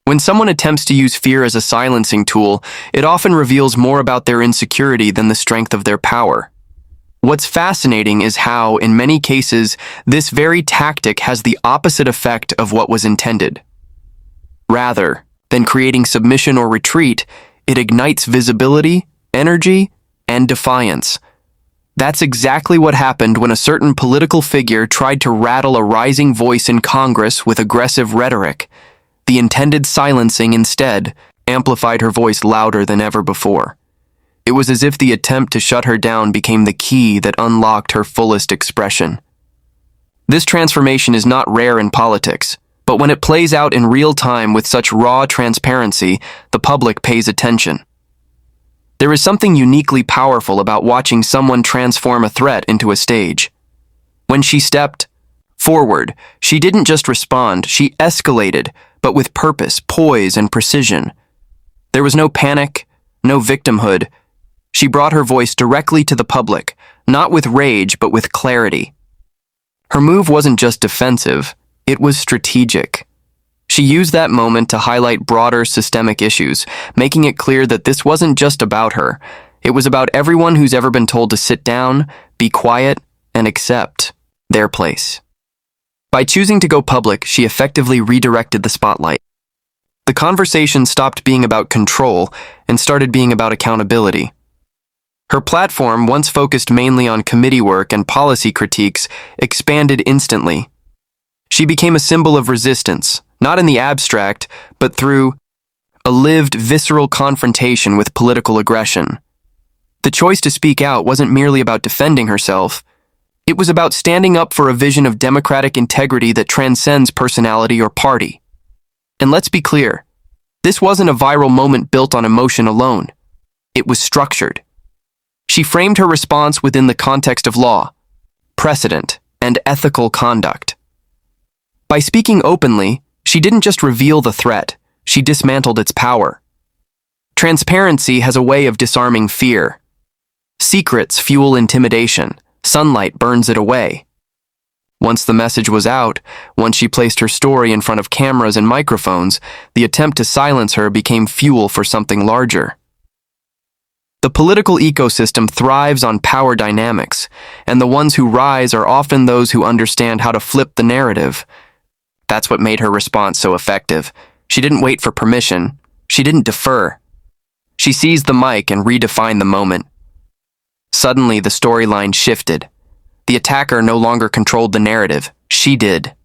When someone attempts to use fear as a silencing tool, it often reveals more about their insecurity than the strength of their power. What's fascinating is how, in many cases, this very tactic has the opposite effect of what was intended. Rather than creating submission or retreat, it ignites visibility, energy, and defiance. That's exactly what happened when a certain political figure tried to rattle a rising voice in Congress with aggressive rhetoric. The intended silencing, instead, amplified her voice louder than ever before. It was as if the attempt to shut her down became the key that unlocked her fullest expression. This transformation is not rare in politics, but when it plays out in real time with such raw transparency, the public pays attention. There is something uniquely powerful about watching someone transform a threat into a stage. When she stepped forward, she didn't just respond, she escalated, but with purpose, poise, and precision. There was no panic, no victimhood. She brought her voice directly to the public, not with rage, but with clarity. Her move wasn't just defensive, it was strategic. She used that moment to highlight broader systemic issues, making it clear that this wasn't just about her. It was about everyone who's ever been told to sit down, be quiet, and accept their place. By choosing to go public, she effectively redirected the spotlight. The conversation stopped being about control and started being about accountability. Her platform, once focused mainly on committee work and policy critiques, expanded instantly. She became a symbol of resistance, not in the abstract, but through a lived, visceral confrontation with political aggression. The choice to speak out wasn't merely about defending herself. It was about standing up for a vision of democratic integrity that transcends personality or party. And let's be clear, this wasn't a viral moment built on emotion alone. It was structured. She framed her response within the context of law, precedent, and ethical conduct. By speaking openly, she didn't just reveal the threat, she dismantled its power. Transparency has a way of disarming fear. Secrets fuel intimidation. Sunlight burns it away. Once the message was out, once she placed her story in front of cameras and microphones, the attempt to silence her became fuel for something larger. The political ecosystem thrives on power dynamics, and the ones who rise are often those who understand how to flip the narrative. That's what made her response so effective. She didn't wait for permission. She didn't defer. She seized the mic and redefined the moment. Suddenly, the storyline shifted. The attacker no longer controlled the narrative. She did.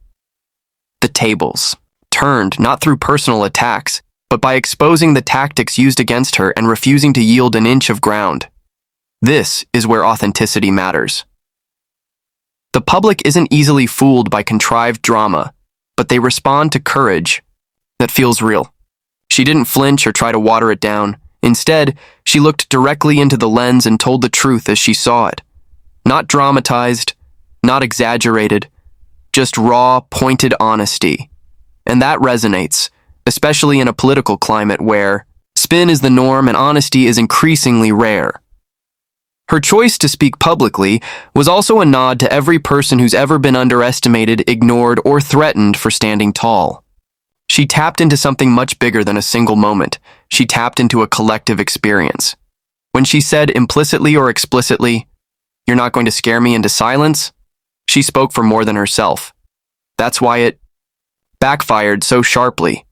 The tables turned, not through personal attacks, but by exposing the tactics used against her and refusing to yield an inch of ground. This is where authenticity matters. The public isn't easily fooled by contrived drama, but they respond to courage that feels real. She didn't flinch or try to water it down. Instead, she looked directly into the lens and told the truth as she saw it. Not dramatized, not exaggerated, just raw, pointed honesty. And that resonates, especially in a political climate where spin is the norm and honesty is increasingly rare. Her choice to speak publicly was also a nod to every person who's ever been underestimated, ignored, or threatened for standing tall. She tapped into something much bigger than a single moment. She tapped into a collective experience. When she said implicitly or explicitly, "You're not going to scare me into silence," she spoke for more than herself. That's why it backfired so sharply.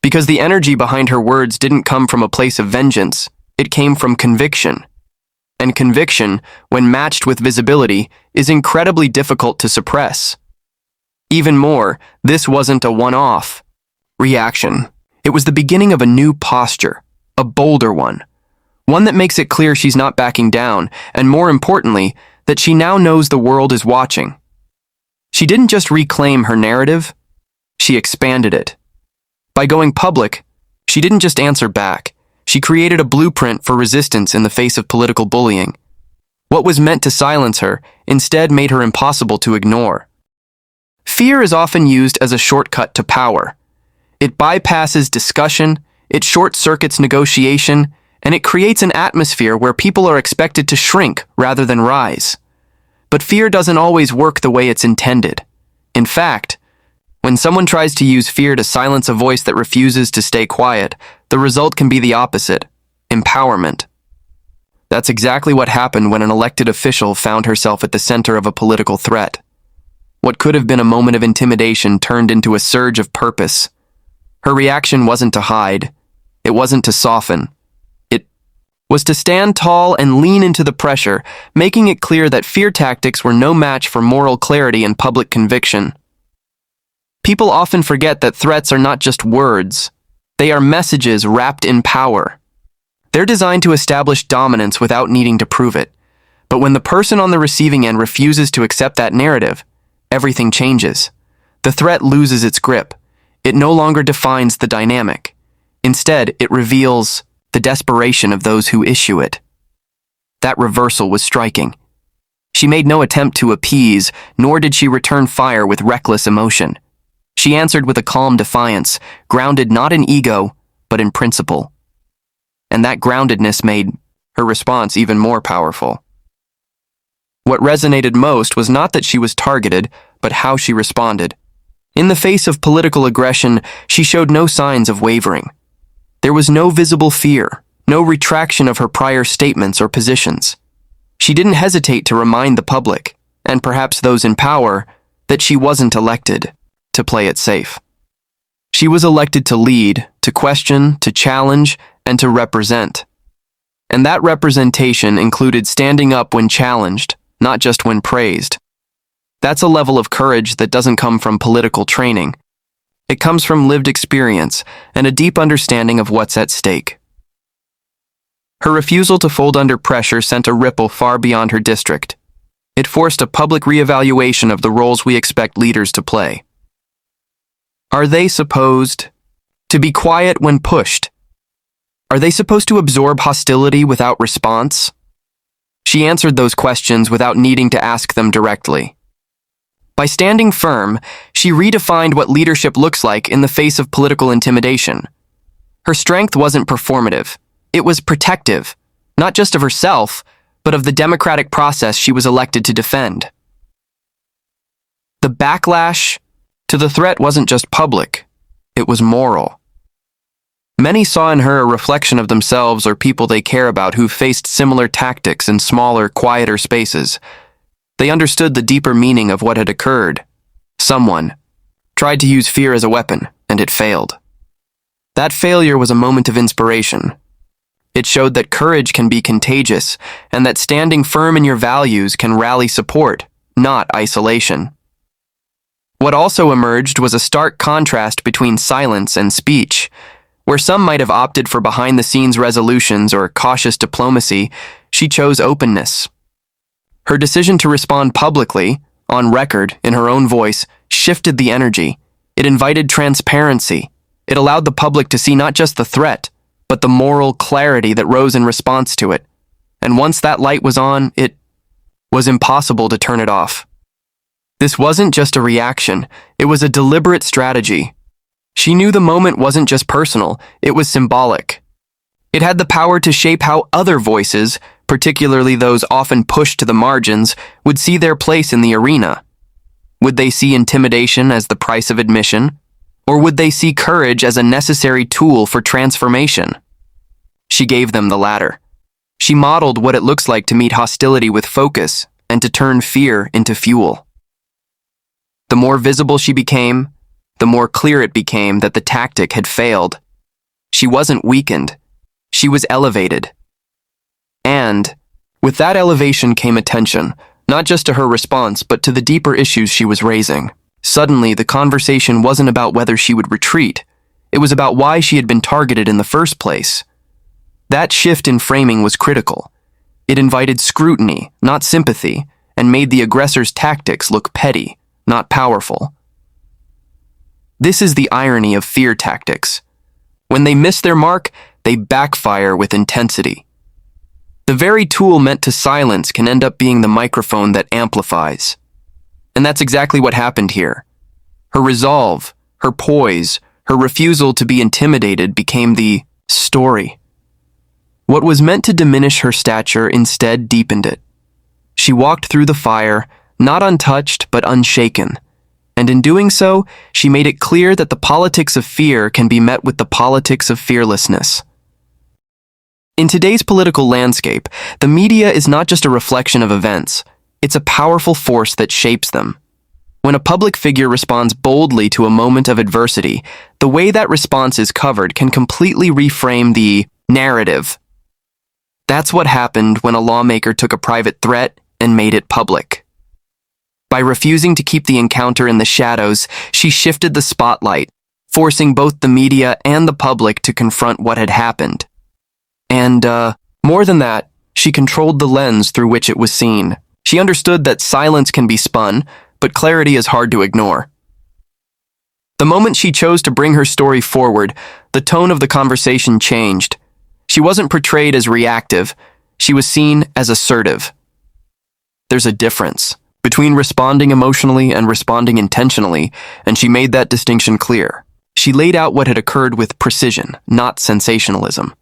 Because the energy behind her words didn't come from a place of vengeance, it came from conviction. And conviction, when matched with visibility, is incredibly difficult to suppress. Even more, this wasn't a one-off reaction. It was the beginning of a new posture, a bolder one that makes it clear she's not backing down, and more importantly, that she now knows the world is watching. She didn't just reclaim her narrative, she expanded it. By going public, she didn't just answer back, she created a blueprint for resistance in the face of political bullying. What was meant to silence her instead made her impossible to ignore. Fear is often used as a shortcut to power. It bypasses discussion, it short-circuits negotiation, and it creates an atmosphere where people are expected to shrink rather than rise. But fear doesn't always work the way it's intended. In fact, When someone tries to use fear to silence a voice that refuses to stay quiet, the result can be the opposite: empowerment. That's exactly what happened when an elected official found herself at the center of a political threat. What could have been a moment of intimidation turned into a surge of purpose. Her reaction wasn't to hide. It wasn't to soften. It was to stand tall and lean into the pressure, making it clear that fear tactics were no match for moral clarity and public conviction. People often forget that threats are not just words. They are messages wrapped in power. They're designed to establish dominance without needing to prove it. But when the person on the receiving end refuses to accept that narrative, everything changes. The threat loses its grip. It no longer defines the dynamic. Instead, it reveals the desperation of those who issue it. That reversal was striking. She made no attempt to appease, nor did she return fire with reckless emotion. She answered with a calm defiance, grounded not in ego, but in principle. And that groundedness made her response even more powerful. What resonated most was not that she was targeted, but how she responded. In the face of political aggression, she showed no signs of wavering. There was no visible fear, no retraction of her prior statements or positions. She didn't hesitate to remind the public, and perhaps those in power, that she wasn't elected to play it safe. She was elected to lead, to question, to challenge, and to represent. And that representation included standing up when challenged, not just when praised. That's a level of courage that doesn't come from political training. It comes from lived experience and a deep understanding of what's at stake. Her refusal to fold under pressure sent a ripple far beyond her district. It forced a public reevaluation of the roles we expect leaders to play. Are they supposed to be quiet when pushed? Are they supposed to absorb hostility without response? She answered those questions without needing to ask them directly. By standing firm, she redefined what leadership looks like in the face of political intimidation. Her strength wasn't performative. It was protective, not just of herself, but of the democratic process she was elected to defend. The backlash to the threat wasn't just public, it was moral. Many saw in her a reflection of themselves or people they care about who faced similar tactics in smaller, quieter spaces. They understood the deeper meaning of what had occurred. Someone tried to use fear as a weapon, and it failed. That failure was a moment of inspiration. It showed that courage can be contagious, and that standing firm in your values can rally support, not isolation. What also emerged was a stark contrast between silence and speech. Where some might have opted for behind-the-scenes resolutions or cautious diplomacy, she chose openness. Her decision to respond publicly, on record, in her own voice, shifted the energy. It invited transparency. It allowed the public to see not just the threat, but the moral clarity that rose in response to it. And once that light was on, it was impossible to turn it off. This wasn't just a reaction, it was a deliberate strategy. She knew the moment wasn't just personal, it was symbolic. It had the power to shape how other voices, particularly those often pushed to the margins, would see their place in the arena. Would they see intimidation as the price of admission? Or would they see courage as a necessary tool for transformation? She gave them the latter. She modeled what it looks like to meet hostility with focus and to turn fear into fuel. The more visible she became, the more clear it became that the tactic had failed. She wasn't weakened. She was elevated. And with that elevation came attention, not just to her response, but to the deeper issues she was raising. Suddenly, the conversation wasn't about whether she would retreat. It was about why she had been targeted in the first place. That shift in framing was critical. It invited scrutiny, not sympathy, and made the aggressor's tactics look petty, not powerful. This is the irony of fear tactics. When they miss their mark, they backfire with intensity. The very tool meant to silence can end up being the microphone that amplifies. And that's exactly what happened here. Her resolve, her poise, her refusal to be intimidated became the story. What was meant to diminish her stature instead deepened it. She walked through the fire, not untouched but unshaken. And in doing so, she made it clear that the politics of fear can be met with the politics of fearlessness. In today's political landscape, the media is not just a reflection of events, it's a powerful force that shapes them. When a public figure responds boldly to a moment of adversity, the way that response is covered can completely reframe the narrative. That's what happened when a lawmaker took a private threat and made it public. By refusing to keep the encounter in the shadows, she shifted the spotlight, forcing both the media and the public to confront what had happened. And, more than that, she controlled the lens through which it was seen. She understood that silence can be spun, but clarity is hard to ignore. The moment she chose to bring her story forward, the tone of the conversation changed. She wasn't portrayed as reactive, she was seen as assertive. There's a difference between responding emotionally and responding intentionally, and she made that distinction clear. She laid out what had occurred with precision, not sensationalism.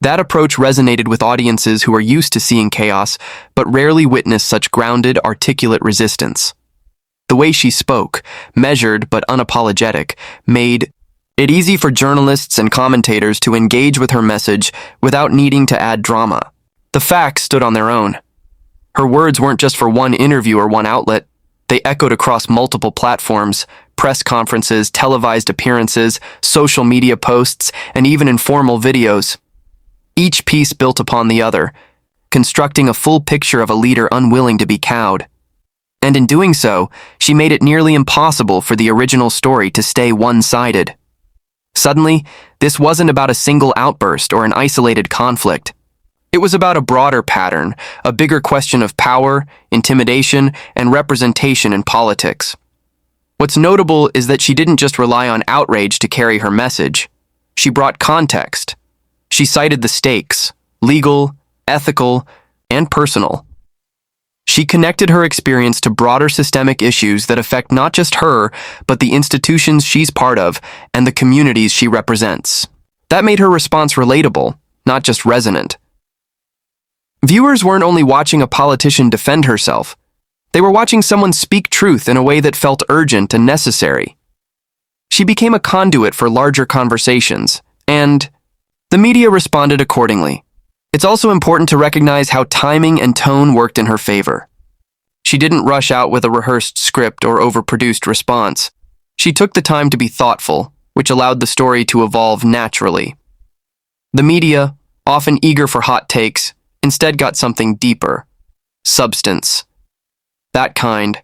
That approach resonated with audiences who are used to seeing chaos, but rarely witness such grounded, articulate resistance. The way she spoke, measured but unapologetic, made it easy for journalists and commentators to engage with her message without needing to add drama. The facts stood on their own. Her words weren't just for one interview or one outlet. They echoed across multiple platforms, press conferences, televised appearances, social media posts, and even informal videos. Each piece built upon the other, constructing a full picture of a leader unwilling to be cowed. And in doing so, she made it nearly impossible for the original story to stay one-sided. Suddenly, this wasn't about a single outburst or an isolated conflict. It was about a broader pattern, a bigger question of power, intimidation, and representation in politics. What's notable is that she didn't just rely on outrage to carry her message. She brought context. She cited the stakes, legal, ethical, and personal. She connected her experience to broader systemic issues that affect not just her, but the institutions she's part of and the communities she represents. That made her response relatable, not just resonant. Viewers weren't only watching a politician defend herself, they were watching someone speak truth in a way that felt urgent and necessary. She became a conduit for larger conversations, and the media responded accordingly. It's also important to recognize how timing and tone worked in her favor. She didn't rush out with a rehearsed script or overproduced response. She took the time to be thoughtful, which allowed the story to evolve naturally. The media, often eager for hot takes, instead got something deeper. Substance. That kind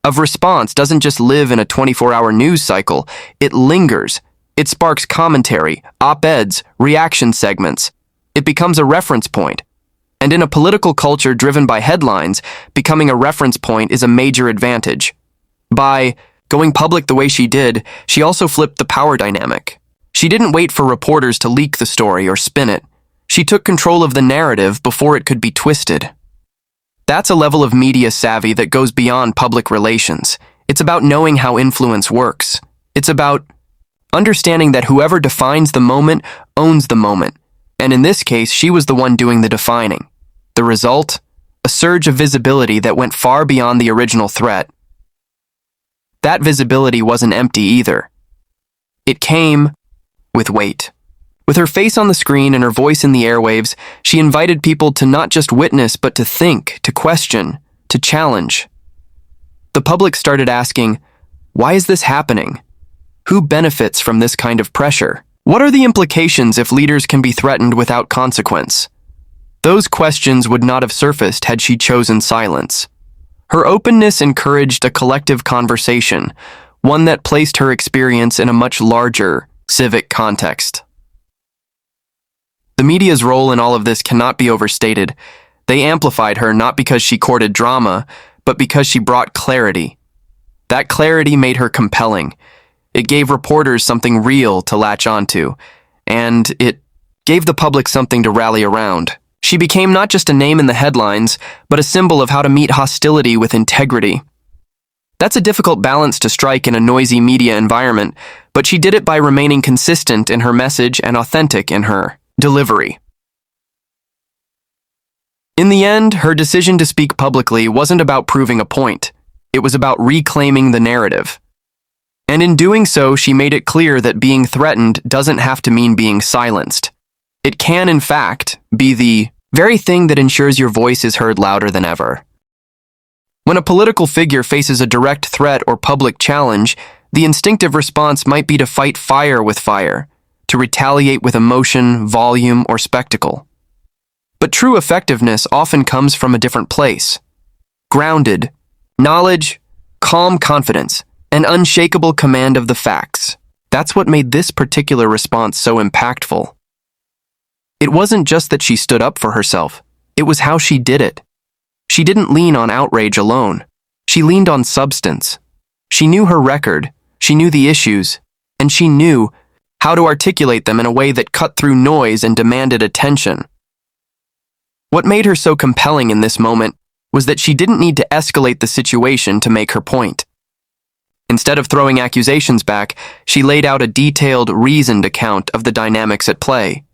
of response doesn't just live in a 24-hour news cycle, it lingers. It sparks commentary, op-eds, reaction segments. It becomes a reference point. And in a political culture driven by headlines, becoming a reference point is a major advantage. By going public the way she did, she also flipped the power dynamic. She didn't wait for reporters to leak the story or spin it. She took control of the narrative before it could be twisted. That's a level of media savvy that goes beyond public relations. It's about knowing how influence works. It's about understanding that whoever defines the moment owns the moment. And in this case, she was the one doing the defining. The result? A surge of visibility that went far beyond the original threat. That visibility wasn't empty either. It came with weight. With her face on the screen and her voice in the airwaves, she invited people to not just witness, but to think, to question, to challenge. The public started asking, why is this happening? Who benefits from this kind of pressure? What are the implications if leaders can be threatened without consequence? Those questions would not have surfaced had she chosen silence. Her openness encouraged a collective conversation, one that placed her experience in a much larger civic context. The media's role in all of this cannot be overstated. They amplified her not because she courted drama, but because she brought clarity. That clarity made her compelling. It gave reporters something real to latch onto, and it gave the public something to rally around. She became not just a name in the headlines, but a symbol of how to meet hostility with integrity. That's a difficult balance to strike in a noisy media environment, but she did it by remaining consistent in her message and authentic in her delivery. In the end, her decision to speak publicly wasn't about proving a point. It was about reclaiming the narrative. And in doing so, she made it clear that being threatened doesn't have to mean being silenced. It can, in fact, be the very thing that ensures your voice is heard louder than ever. When a political figure faces a direct threat or public challenge, the instinctive response might be to fight fire with fire, to retaliate with emotion, volume, or spectacle. But true effectiveness often comes from a different place. Grounded, knowledge, calm confidence, and unshakable command of the facts. That's what made this particular response so impactful. It wasn't just that she stood up for herself, it was how she did it. She didn't lean on outrage alone. She leaned on substance. She knew her record, she knew the issues, and she knew how to articulate them in a way that cut through noise and demanded attention. What made her so compelling in this moment was that she didn't need to escalate the situation to make her point. Instead of throwing accusations back, she laid out a detailed, reasoned account of the dynamics at play.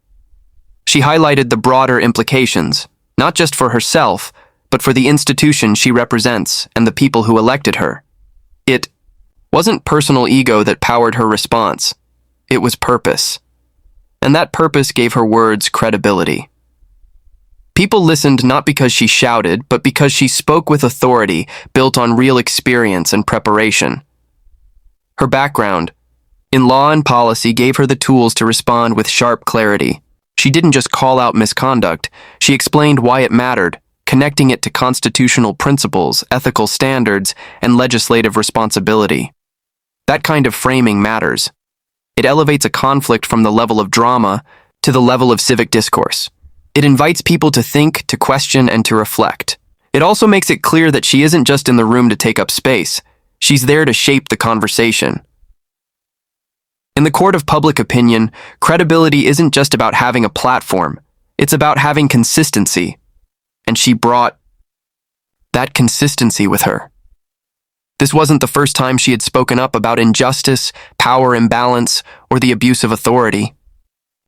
She highlighted the broader implications, not just for herself, but for the institution she represents and the people who elected her. It wasn't personal ego that powered her response. It was purpose. And that purpose gave her words credibility. People listened not because she shouted, but because she spoke with authority built on real experience and preparation. Her background in law and policy gave her the tools to respond with sharp clarity. She didn't just call out misconduct, she explained why it mattered, connecting it to constitutional principles, ethical standards, and legislative responsibility. That kind of framing matters. It elevates a conflict from the level of drama to the level of civic discourse. It invites people to think, to question, and to reflect. It also makes it clear that she isn't just in the room to take up space. She's there to shape the conversation. In the court of public opinion, credibility isn't just about having a platform. It's about having consistency. And she brought that consistency with her. This wasn't the first time she had spoken up about injustice, power imbalance, or the abuse of authority.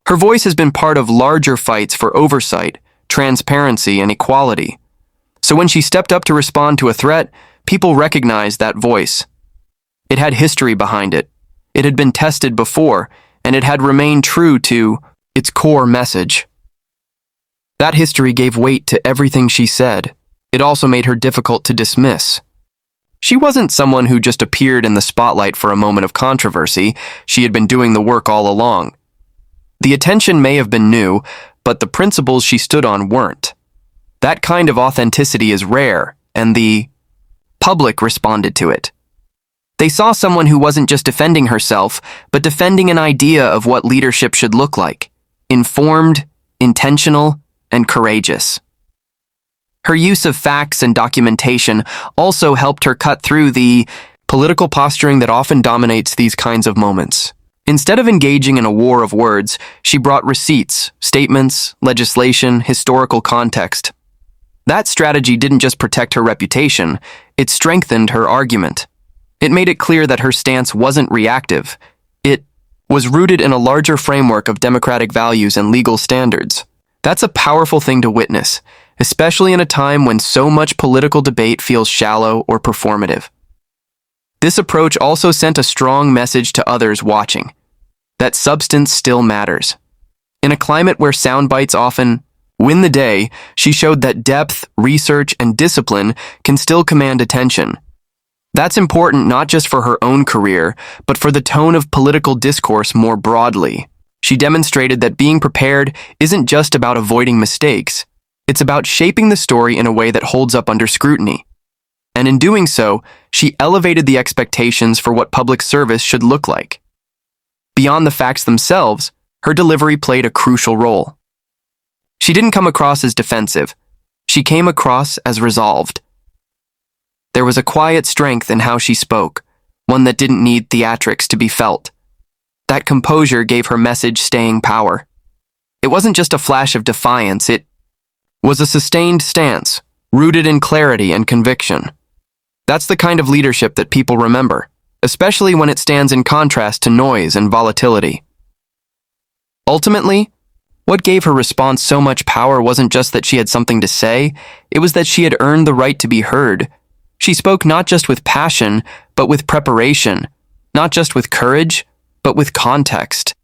Her voice has been part of larger fights for oversight, transparency, and equality. So when she stepped up to respond to a threat, people recognized that voice. It had history behind it. It had been tested before, and it had remained true to its core message. That history gave weight to everything she said. It also made her difficult to dismiss. She wasn't someone who just appeared in the spotlight for a moment of controversy. She had been doing the work all along. The attention may have been new, but the principles she stood on weren't. That kind of authenticity is rare, and the public responded to it. They saw someone who wasn't just defending herself, but defending an idea of what leadership should look like: informed, intentional, and courageous. Her use of facts and documentation also helped her cut through the political posturing that often dominates these kinds of moments. Instead of engaging in a war of words, she brought receipts, statements, legislation, historical context. That strategy didn't just protect her reputation, it strengthened her argument. It made it clear that her stance wasn't reactive. It was rooted in a larger framework of democratic values and legal standards. That's a powerful thing to witness, especially in a time when so much political debate feels shallow or performative. This approach also sent a strong message to others watching, that substance still matters. In a climate where sound bites often win the day, she showed that depth, research, and discipline can still command attention. That's important not just for her own career, but for the tone of political discourse more broadly. She demonstrated that being prepared isn't just about avoiding mistakes. It's about shaping the story in a way that holds up under scrutiny. And in doing so, she elevated the expectations for what public service should look like. Beyond the facts themselves, her delivery played a crucial role. She didn't come across as defensive. She came across as resolved. There was a quiet strength in how she spoke, one that didn't need theatrics to be felt. That composure gave her message staying power. It wasn't just a flash of defiance, it was a sustained stance, rooted in clarity and conviction. That's the kind of leadership that people remember, especially when it stands in contrast to noise and volatility. Ultimately, what gave her response so much power wasn't just that she had something to say, it was that she had earned the right to be heard. She spoke not just with passion, but with preparation, not just with courage, but with context.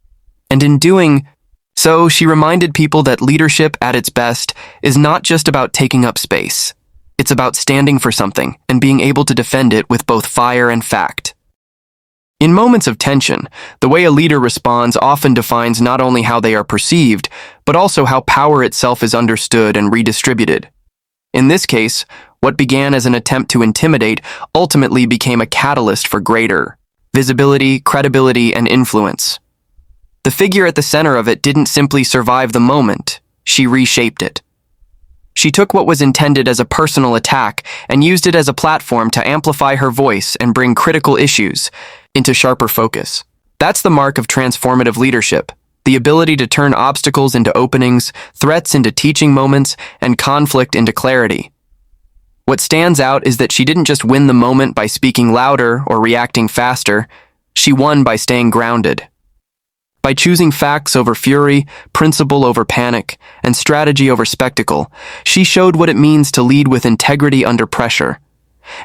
And in doing so, she reminded people that leadership at its best is not just about taking up space. It's about standing for something and being able to defend it with both fire and fact. In moments of tension, the way a leader responds often defines not only how they are perceived, but also how power itself is understood and redistributed. In this case, what began as an attempt to intimidate ultimately became a catalyst for greater visibility, credibility, and influence. The figure at the center of it didn't simply survive the moment, she reshaped it. She took what was intended as a personal attack and used it as a platform to amplify her voice and bring critical issues into sharper focus. That's the mark of transformative leadership, the ability to turn obstacles into openings, threats into teaching moments, and conflict into clarity. What stands out is that she didn't just win the moment by speaking louder or reacting faster, she won by staying grounded. By choosing facts over fury, principle over panic, and strategy over spectacle, she showed what it means to lead with integrity under pressure.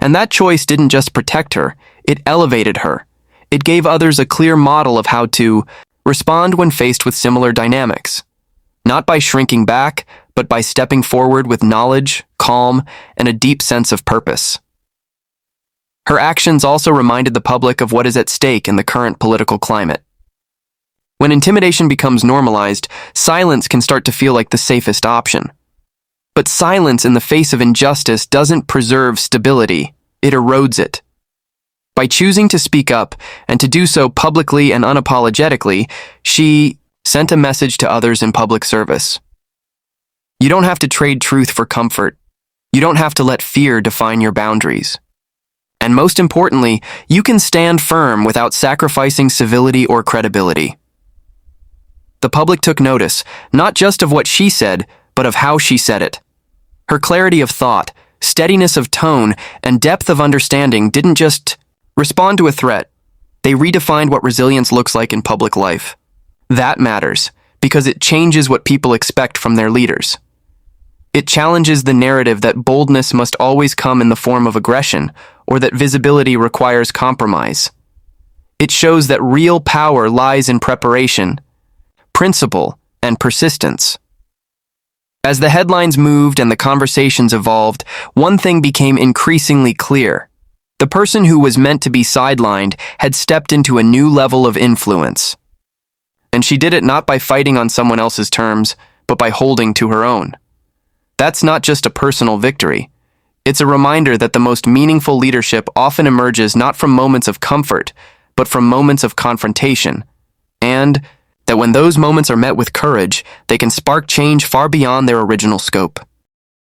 And that choice didn't just protect her, it elevated her. It gave others a clear model of how to respond when faced with similar dynamics. Not by shrinking back, but by stepping forward with knowledge, calm, and a deep sense of purpose. Her actions also reminded the public of what is at stake in the current political climate. When intimidation becomes normalized, silence can start to feel like the safest option. But silence in the face of injustice doesn't preserve stability, it erodes it. By choosing to speak up, and to do so publicly and unapologetically, she sent a message to others in public service. You don't have to trade truth for comfort. You don't have to let fear define your boundaries. And most importantly, you can stand firm without sacrificing civility or credibility. The public took notice, not just of what she said, but of how she said it. Her clarity of thought, steadiness of tone, and depth of understanding didn't just respond to a threat. They redefined what resilience looks like in public life. That matters, because it changes what people expect from their leaders. It challenges the narrative that boldness must always come in the form of aggression, or that visibility requires compromise. It shows that real power lies in preparation, principle, and persistence. As the headlines moved and the conversations evolved, one thing became increasingly clear. The person who was meant to be sidelined had stepped into a new level of influence. And she did it not by fighting on someone else's terms, but by holding to her own. That's not just a personal victory. It's a reminder that the most meaningful leadership often emerges not from moments of comfort, but from moments of confrontation. And that when those moments are met with courage, they can spark change far beyond their original scope.